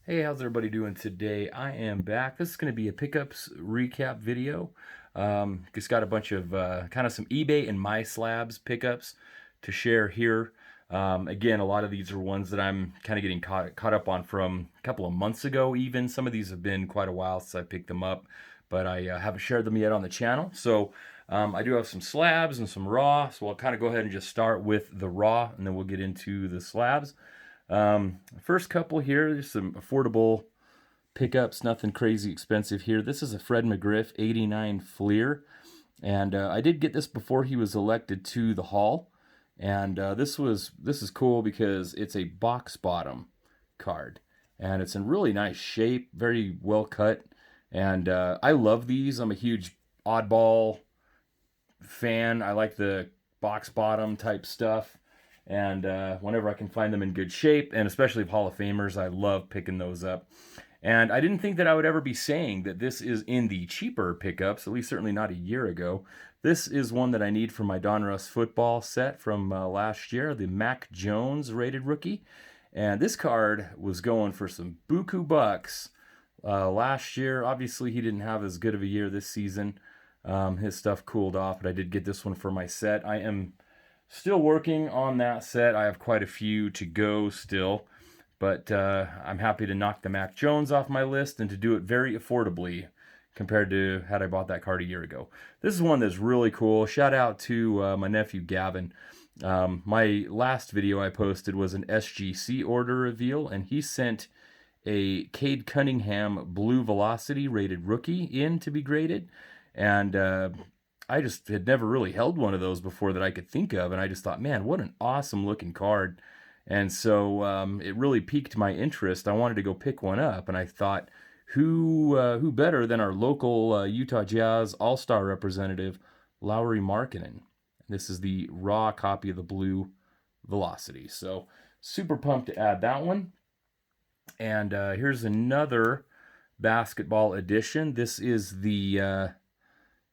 Hey, how's everybody doing today? I am back. This is going to be a pickups recap video. Just got a bunch of kind of some eBay and Myslabs pickups to share here. Again, a lot of these are ones that I'm kind of getting caught up on from a couple of months ago even. Some of these have been quite a while since I picked them up, but I haven't shared them yet on the channel. So I do have some slabs and some raw, so I'll kind of go ahead and just start with the raw, and then we'll get into the slabs. First couple here, there's some affordable pickups, nothing crazy expensive here. This is a Fred McGriff 89 Fleer, and I did get this before he was elected to the Hall, and this is cool because it's a box bottom card, and it's in really nice shape, very well cut, and I love these. I'm a huge oddball fan. I like the box bottom type stuff. And whenever I can find them in good shape, and especially Hall of Famers, I love picking those up. And I didn't think that I would ever be saying that this is in the cheaper pickups, at least certainly not a year ago. This is one that I need for my Donruss football set from last year, the Mac Jones rated rookie. And this card was going for some buku bucks last year. Obviously, he didn't have as good of a year this season. His stuff cooled off, but I did get this one for my set. I am still working on that set. I have quite a few to go still, but I'm happy to knock the Mac Jones off my list and to do it very affordably compared to had I bought that card a year ago. This is one that's really cool. Shout out to my nephew Gavin. My last video I posted was an SGC order reveal, and he sent a Cade Cunningham Blue Velocity rated rookie in to be graded. And I just had never really held one of those before that I could think of, and I just thought, man, what an awesome looking card. And so it really piqued my interest. I wanted to go pick one up, and I thought, who better than our local Utah Jazz All-Star representative, Lauri Markkanen. This is the raw copy of the Blue Velocity. So super pumped to add that one. And here's another basketball edition. This is the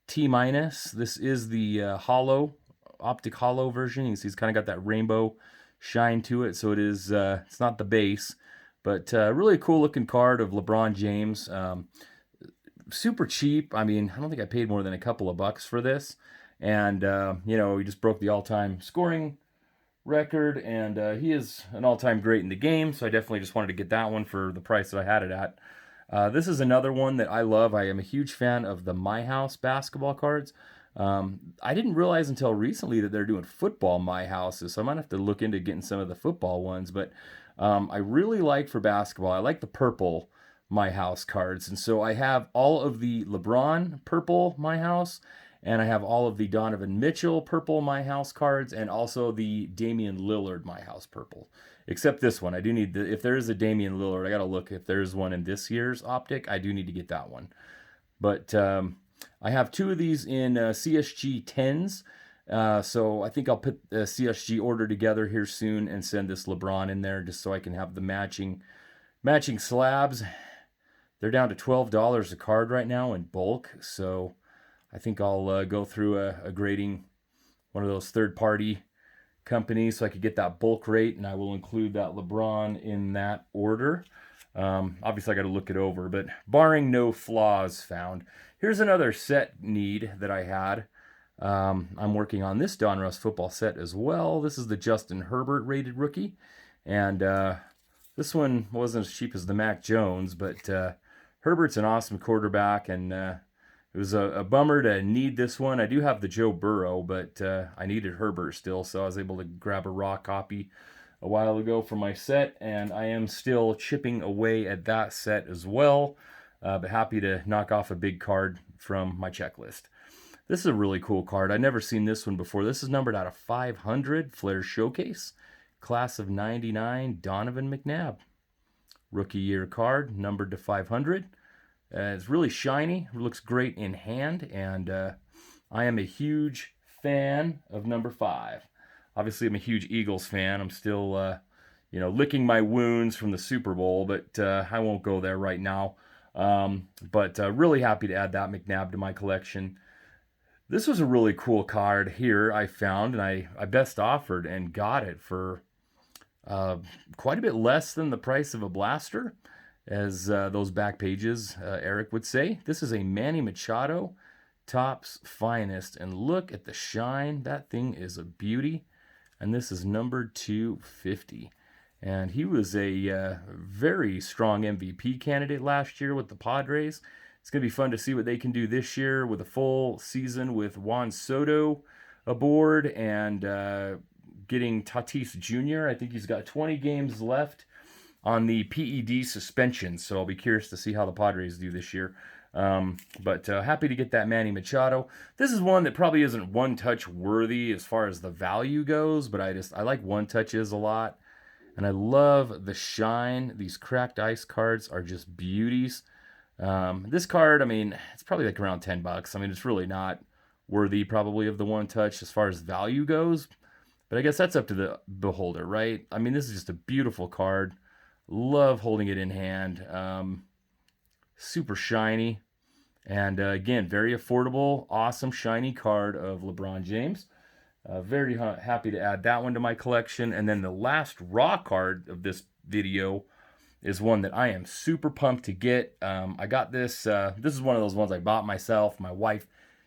T minus. This is the hollow, optic hollow version. You can see it's kind of got that rainbow shine to it. So it is, it's not the base, but really a cool looking card of LeBron James. Super cheap. I mean, I don't think I paid more than a couple of bucks for this. And, you know, he just broke the all-time scoring record, and he is an all-time great in the game. So I definitely just wanted to get that one for the price that I had it at. This is another one that I love. I am a huge fan of the My House basketball cards. I didn't realize until recently that they're doing football My Houses, so I might have to look into getting some of the football ones. But I really like for basketball, I like the purple My House cards. And so I have all of the LeBron purple My House, and I have all of the Donovan Mitchell purple My House cards, and also the Damian Lillard My House purple. Except this one. I do need if there is a Damian Lillard, I got to look if there's one in this year's optic. I do need to get that one. But I have two of these in CSG 10s. So I think I'll put the CSG order together here soon and send this LeBron in there just so I can have the matching slabs. They're down to $12 a card right now in bulk. So I think I'll go through a grading, one of those third-party companies, so I could get that bulk rate, and I will include that LeBron in that order. Obviously, I got to look it over, but barring no flaws found, here's another set need that I had. I'm working on this Donruss football set as well. This is the Justin Herbert rated rookie, and this one wasn't as cheap as the Mac Jones, but Herbert's an awesome quarterback, and it was a bummer to need this one. I do have the Joe Burrow, but I needed Herbert still, so I was able to grab a raw copy a while ago for my set, and I am still chipping away at that set as well, but happy to knock off a big card from my checklist. This is a really cool card. I've never seen this one before. This is numbered out of 500, Flair Showcase, class of 99, Donovan McNabb. Rookie year card, numbered to 500. It's really shiny, looks great in hand, and I am a huge fan of number 5. Obviously, I'm a huge Eagles fan. I'm still, licking my wounds from the Super Bowl, but I won't go there right now. But really happy to add that McNabb to my collection. This was a really cool card here I found, and I best offered and got it for quite a bit less than the price of a blaster. as those back pages, Eric would say. This is a Manny Machado, Topps Finest, and look at the shine. That thing is a beauty, and this is number 250. And he was a very strong MVP candidate last year with the Padres. It's going to be fun to see what they can do this year with a full season with Juan Soto aboard and getting Tatis Jr. I think he's got 20 games left on the PED suspension, so I'll be curious to see how the Padres do this year. But happy to get that Manny Machado. This is one that probably isn't one-touch worthy as far as the value goes, but I like one-touches a lot. And I love the shine. These cracked ice cards are just beauties. This card, I mean, it's probably like around $10. I mean, it's really not worthy probably of the one-touch as far as value goes. But I guess that's up to the beholder, right? I mean, this is just a beautiful card. Love holding it in hand. Super shiny. And again, very affordable, awesome, shiny card of LeBron James. Very happy to add that one to my collection. And then the last raw card of this video is one that I am super pumped to get. I got this. This is one of those ones I bought myself. My wife,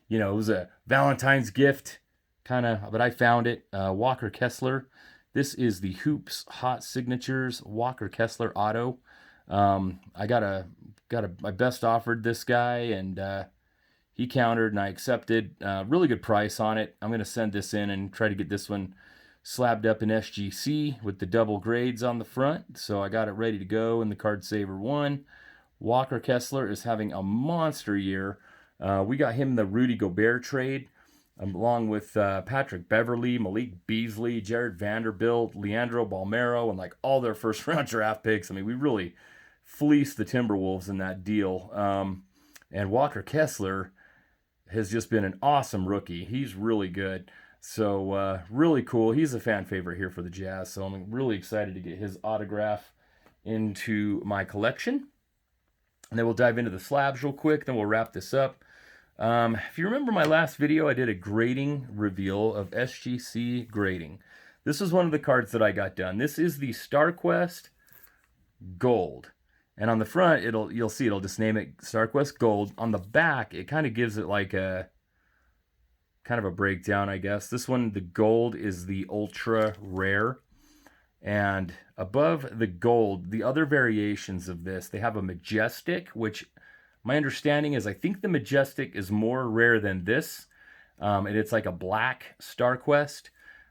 you know, it was a Valentine's gift, kind of, but I found it. Walker Kessler. This is the Hoops Hot Signatures Walker Kessler Auto. I my best offered this guy, and he countered, and I accepted. Really good price on it. I'm going to send this in and try to get this one slabbed up in SGC with the double grades on the front. So I got it ready to go in the Card Saver 1. Walker Kessler is having a monster year. We got him in the Rudy Gobert trade, along with Patrick Beverley, Malik Beasley, Jared Vanderbilt, Leandro Balmero, and like all their first-round draft picks. I mean, we really fleeced the Timberwolves in that deal. And Walker Kessler has just been an awesome rookie. He's really good. So really cool. He's a fan favorite here for the Jazz. So I'm really excited to get his autograph into my collection. And then we'll dive into the slabs real quick. Then we'll wrap this up. If you remember my last video, I did a grading reveal of SGC grading. This is one of the cards that I got done. This is the StarQuest Gold. And on the front, you'll see it'll just name it StarQuest Gold. On the back, it kind of gives it like a kind of a breakdown, I guess. This one, the gold, is the ultra rare. And above the gold, the other variations of this, they have a majestic, which my understanding is I think the majestic is more rare than this. And it's like a black StarQuest.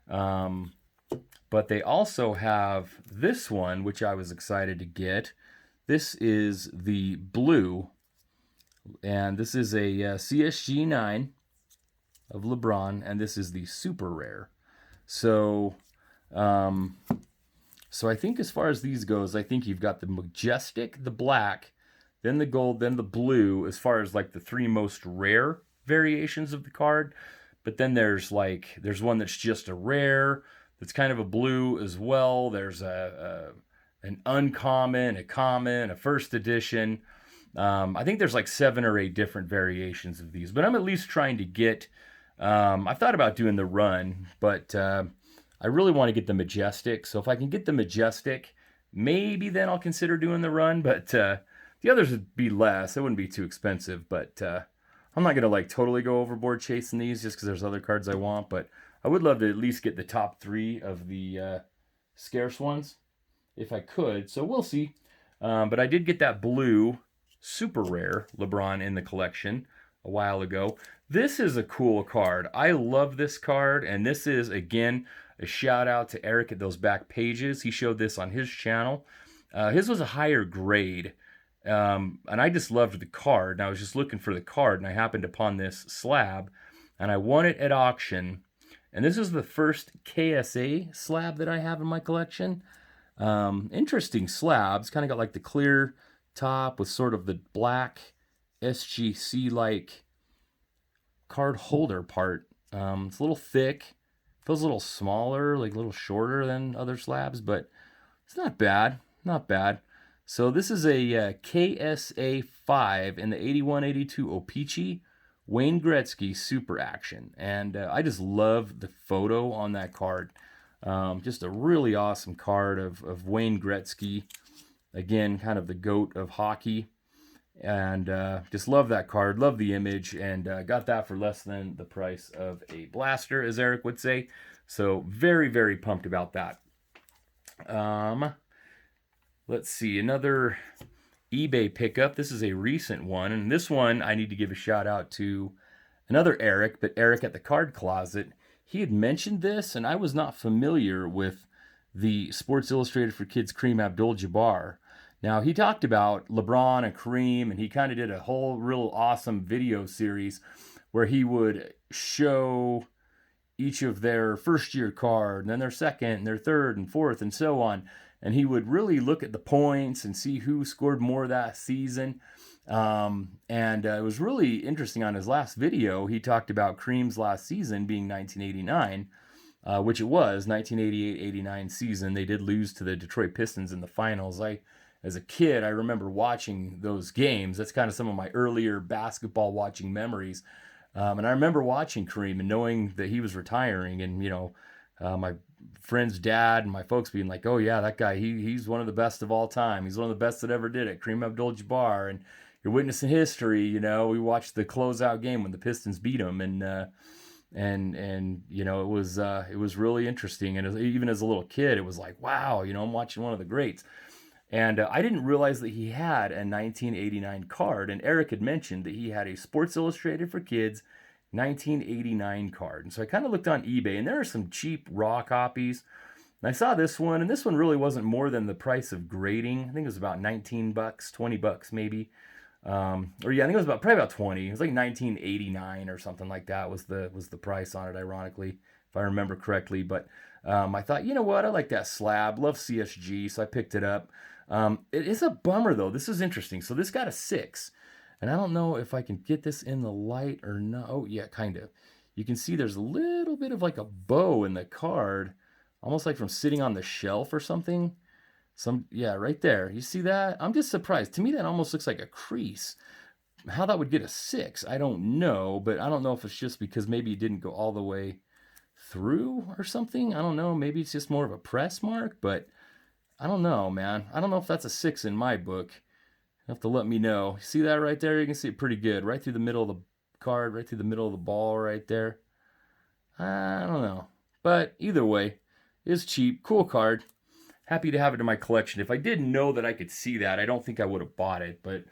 But they also have this one, which I was excited to get. This is the blue, and this is a CSG 9 of LeBron, and this is the super rare. So, so I think as far as these goes, I think you've got the majestic, the black, then the gold, then the blue, as far as like the three most rare variations of the card. But then there's one that's just a rare, that's kind of a blue as well. There's an uncommon, a common, a first edition. I think there's like 7 or 8 different variations of these, but I'm at least trying to get, I thought about doing the run, but I really want to get the majestic. So if I can get the majestic, maybe then I'll consider doing the run, but the others would be less. It wouldn't be too expensive, but I'm not going to like totally go overboard chasing these just because there's other cards I want, but I would love to at least get the top 3 of the scarce ones if I could. So we'll see. But I did get that blue super rare LeBron in the collection a while ago. This is a cool card. I love this card, and this is, again, a shout out to Eric at those back pages. He showed this on his channel. His was a higher grade, and I just loved the card. And I was just looking for the card, and I happened upon this slab, and I won it at auction. And this is the first KSA slab that I have in my collection. Interesting slabs. Kind of got like the clear top with sort of the black SGC-like card holder part. It's a little thick. Feels a little smaller, like a little shorter than other slabs, but it's not bad. Not bad. So this is a KSA 5 in the 81-82 O-Pee-Chee Wayne Gretzky Super Action. And I just love the photo on that card. Just a really awesome card of Wayne Gretzky. Again, kind of the GOAT of hockey. And just love that card, love the image, and got that for less than the price of a blaster, as Eric would say. So very, very pumped about that. Let's see, another eBay pickup. This is a recent one, and this one I need to give a shout out to another Eric, but Eric at the Card Closet. He had mentioned this, and I was not familiar with the Sports Illustrated for Kids Kareem Abdul-Jabbar. Now, he talked about LeBron and Kareem, and he kind of did a whole real awesome video series where he would show each of their first year card, and then their second, and their third, and fourth, and so on. And he would really look at the points and see who scored more that season. It was really interesting. On his last video, he talked about Kareem's last season being 1989, which it was, 1988-89 season. They did lose to the Detroit Pistons in the finals. As a kid, I remember watching those games. That's kind of some of my earlier basketball watching memories. And I remember watching Kareem and knowing that he was retiring, and my friend's dad and my folks being like, "Oh yeah, that guy, he's one of the best of all time. He's one of the best that ever did it, Kareem Abdul-Jabbar." And you're witnessing history. We watched the closeout game when the Pistons beat him, and it was really interesting. And even as a little kid, it was like, wow, I'm watching one of the greats. And I didn't realize that he had a 1989 card. And Eric had mentioned that he had a Sports Illustrated for Kids 1989 card. And so I kind of looked on eBay, and there are some cheap raw copies. And I saw this one, and this one really wasn't more than the price of grading. I think it was about $19, $20 maybe. I think it was probably about 20. It was like 1989 or something like that was the price on it, ironically, if I remember correctly. But I thought, you know what, I like that slab, love CSG, so I picked it up. It is a bummer though. This is interesting. So this got a 6, and I don't know if I can get this in the light or not. Oh yeah, kind of. You can see there's a little bit of like a bow in the card, almost like from sitting on the shelf or something. Yeah, right there. You see that? I'm just surprised. To me, that almost looks like a crease. How that would get a 6, I don't know, but I don't know if it's just because maybe it didn't go all the way through or something. I don't know. Maybe it's just more of a press mark, but I don't know, man. I don't know if that's a 6 in my book. You have to let me know. See that right there? You can see it pretty good. Right through the middle of the card, right through the middle of the ball right there. I don't know. But either way, it's cheap. Cool card. Happy to have it in my collection. If I didn't know that I could see that, I don't think I would have bought it. But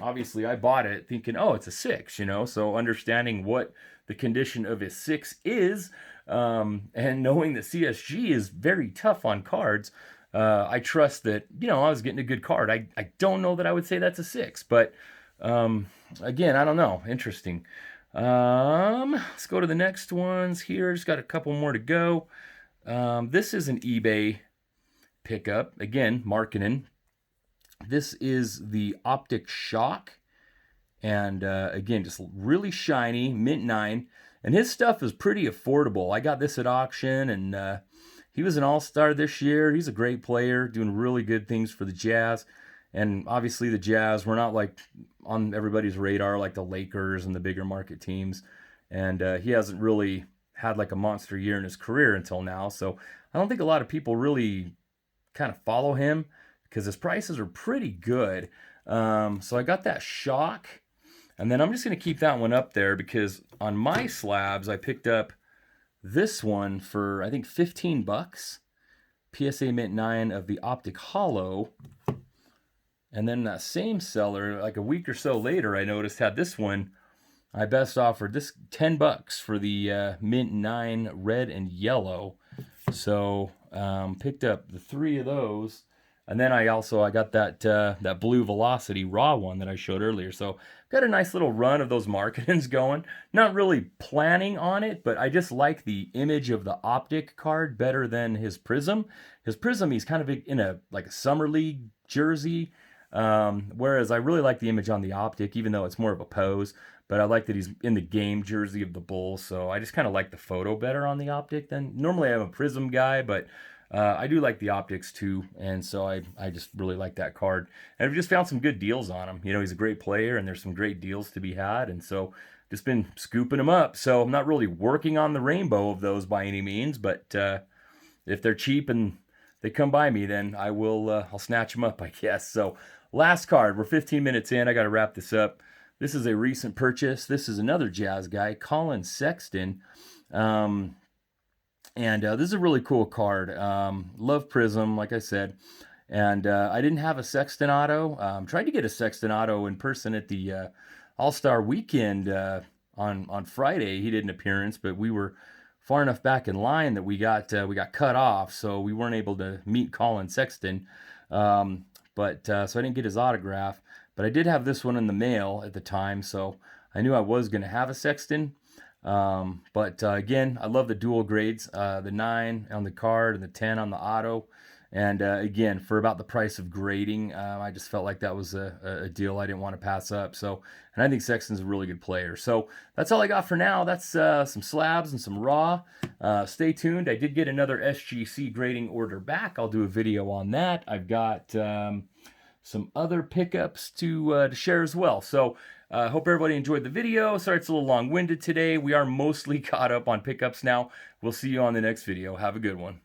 obviously I bought it thinking, oh, it's a 6, So understanding what the condition of a 6 is, and knowing that CSG is very tough on cards, I trust that, I was getting a good card. I don't know that I would say that's a 6, but again, I don't know. Interesting. Let's go to the next ones here. Just got a couple more to go. This is an eBay pickup. Again, marketing. This is the Optic Shock. And again, just really shiny, mint 9. And his stuff is pretty affordable. I got this at auction, and he was an all-star this year. He's a great player, doing really good things for the Jazz. And obviously the Jazz were not like on everybody's radar like the Lakers and the bigger market teams. And he hasn't really had like a monster year in his career until now. So I don't think a lot of people really kind of follow him because his prices are pretty good. So I got that Shock. And then I'm just going to keep that one up there because on Myslabs, I picked up this one for, I think, $15. PSA Mint 9 of the Optic Hollow. And then that same seller, like a week or so later, I noticed had this one. I best offered this $10 for the Mint 9 red and yellow. So picked up the 3 of those. And then I got that blue Velocity raw one that I showed earlier. So got a nice little run of those marketings going. Not really planning on it, but I just like the image of the Optic card better than his Prism. His Prism, he's kind of in a Summer League jersey, whereas I really like the image on the Optic, even though it's more of a pose. But I like that he's in the game jersey of the Bulls, so I just kind of like the photo better on the Optic than normally. I'm a Prism guy, but I do like the Optics too, and so I just really like that card. And I've just found some good deals on him. He's a great player, and there's some great deals to be had, and so just been scooping them up. So I'm not really working on the rainbow of those by any means, but if they're cheap and they come by me, then I will I'll snatch them up, I guess. So last card. We're 15 minutes in. I got to wrap this up. This is a recent purchase. This is another Jazz guy, Colin Sexton. This is a really cool card. Love Prism, like I said. And I didn't have a Sexton auto. Tried to get a Sexton auto in person at the All-Star Weekend on Friday. He did an appearance, but we were far enough back in line that we got cut off, so we weren't able to meet Colin Sexton. So I didn't get his autograph. But I did have this one in the mail at the time, so I knew I was going to have a Sexton. Again, I love the dual grades, the 9 on the card and the 10 on the auto. And again, for about the price of grading, I just felt like that was a deal I didn't want to pass up. So, and I think Sexton's a really good player. So that's all I got for now. That's some slabs and some raw. Stay tuned. I did get another SGC grading order back. I'll do a video on that. I've got some other pickups to share as well. So hope everybody enjoyed the video. Sorry it's a little long-winded today. We are mostly caught up on pickups now. We'll see you on the next video. Have a good one.